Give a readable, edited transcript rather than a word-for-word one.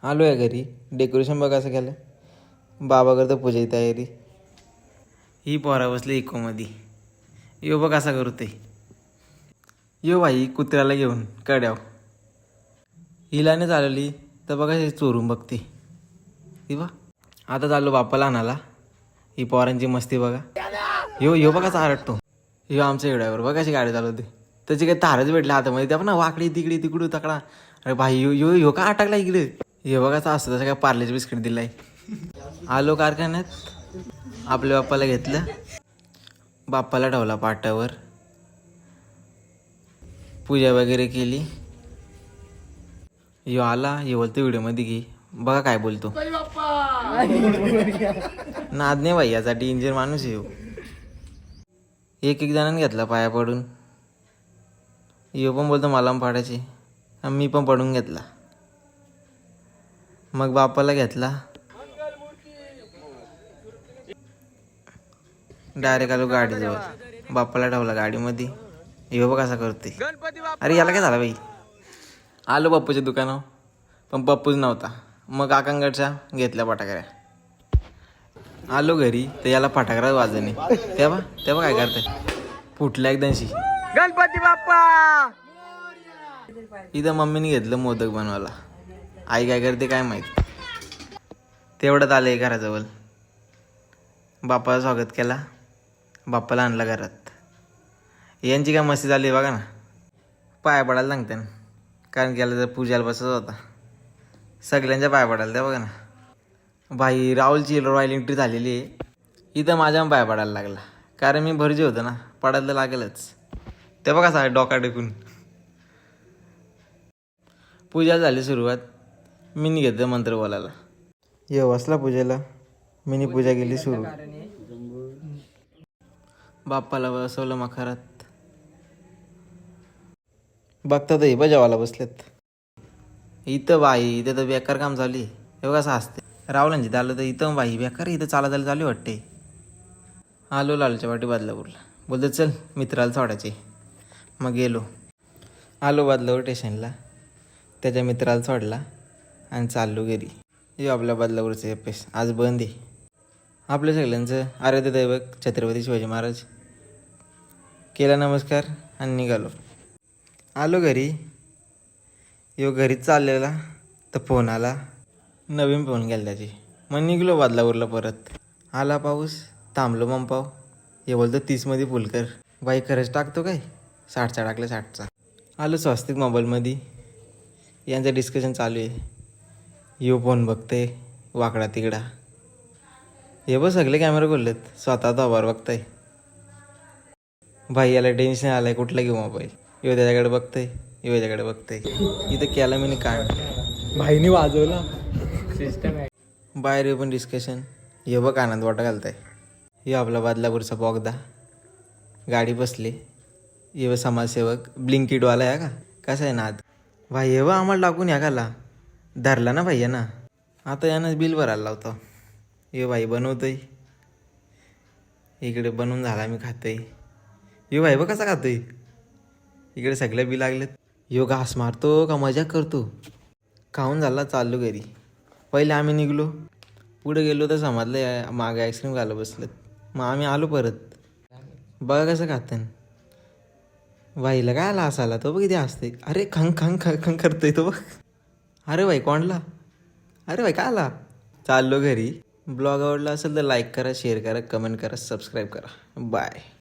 आलो आहे घरी. डेकोरेशन बघा कसं केलं. बाबा करतो पूजेची तयारी. ही पोरा बसली इकोमध्ये. यो बघ कसा करते. यो बाई कुत्र्याला घेऊन कड्याव. हिलाने चालवली तर बघा हे चोरून बघते. ती बा आता चाललो बाप्पाला आणायला. ही पोरांची मस्ती बघा. यो बघा आरटतो. ह्यो आमच्या एवढ्यावर बघा कशी गाडी चालवते. त्याची काही तारच भेटली हातामध्ये. त्या पण ना वाकडी तिकडी तिकडू तकडा. अरे भाई यो का अटकला इकडे. हे बघा असं तसं काय पार्लेचं बिस्किट दिलाय. आलो कारखान्यात. आपल्या बाप्पाला घेतलं. बाप्पाला ठेवला पाटावर. पूजा वगैरे केली. यो आला. हे बोलतो व्हिडिओमध्ये घे. बघा काय बोलतो. नाद नाही बाई यासाठी. इंजिन माणूस येऊ. एक जणांनी घेतला पाया पडून. यो पण बोलतो मला पाडायचे. मी पण पडून घेतला. मग बाप्पाला घेतला. डायरेक्ट आलो गाडीजवळ. बाप्पाला ठेवला गाडीमध्ये. यो बघ कसा करते. अरे याला काय झालं बाई. आलो पप्पूच्या दुकानावर पण पप्पूच नव्हता. मग काकांकडच्या घेतल्या फटाकऱ्या. आलो घरी तर याला फटाकरा वाजणे. तेव्हा काय करते. फुटल्या एकदमशी. गणपती बाप्पा. इथं मम्मीने घेतलं मोदक बनवायला. आई काय करते काय माहित. तेवढ्यात आले घराजवळ. बाप्पाचं स्वागत केला. बाप्पाला आणला घरात. यांची काय मस्ती झाली बघा ना. पाया पडायला सांगते ना. कारण की याला जर पूजाला बसत होता. सगळ्यांच्या पाया पडायला त्या बघा ना. भाई राहुलची रॉयल एंट्री झालेली आहे. इथं माझ्या पाया पडायला लागला. कारण मी भरजे होतो ना. पडायला तर लागेलच. ते बघा सगळं डोका टेकून. पूजा झाली सुरुवात. मीनी घेतलं मंत्र बोलायला. ये बसला पूजेला. मीनी पूजा केली सुरू. बाप्पाला बसवलं मखारात. बघता तर हे जेवायला बसलेत. इथं बाई इथं तर बेकार काम चालू आहे. हे बघा असं असते. राहुलांची आलं तर इथं बाई बेकार. इथं चालायला चालू वाटते. आलो लालच्या वाटी बदलापूरला. बोलतो चल मित्राला सोडायचे. मग गेलो. आलो बदलापूर स्टेशनला. त्याच्या मित्राला सोडला आणि चाललो घरी. हे आपल्या बदलापूरचं एपेस आज बंद आहे. आपल्या सगळ्यांचं आराध्य दैवत छत्रपती शिवाजी महाराज. केला नमस्कार आणि निघालो. आलो घरी. यो घरीच चाललेला तर फोन आला. नवीन फोन गेला त्याची. मग निघलो बदलापूरला परत. आला पाऊस. थांबलो मंपाव. हे बोलतो 30मध्ये फुल कर. बाई खरंच टाकतो काय. 60चा टाकलं 60चा. आलो स्वस्तिक मोबाईलमध्ये. यांचं डिस्कशन चालू आहे. यो फोन बघते वाकडा तिकडा. हे बघ सगळे कॅमेरा खोललेत. स्वतः तो बघताय. भाई याला टेन्शन आलंय कुठला घेऊ मोबाईल. यो त्याच्याकडे बघतंय. यो त्याच्याकडे बघतंय. इथं केला मी कान. भाईने वाजवला सिस्टम आहे. बाहेर येऊ पण डिस्कशन. हे बघ आनंद वाटा घालताय. हे आपला बदलापूरचा बोगदा. गाडी बसली. हे बघ समाजसेवक ब्लिंकिटवाला आहे का. कसा आहे नाद. भाई हे बघ आम्हाला टाकून या गाला. धरला ना भाई ना. आता यानं बिल भरायला लावतो. ये भाई बनवतोय. इकडे बनवून झाला मी खातोय. यो भाई बघ कसा खातोय. इकडे सगळे बी लागलेत. यो घास मारतो का मजा करतो. खाऊन झाला चाललो घरी. पहिले आम्ही निघलो. पुढे गेलो तर समजलं मागे आईस्क्रीम घालत बसलेत. मग आम्ही आलो परत. बघा कसं खातं. भाईला काय आला असाला तो बघ किती असते. अरे खंग खंग खंग खंग करतोय तो बघ. अरे भाई कोणला. अरे भाई काय आला. चाललो घरी. ब्लॉग आवडला असेल तर लाईक करा, शेअर करा, कमेंट करा, सबस्क्राईब करा. बाय.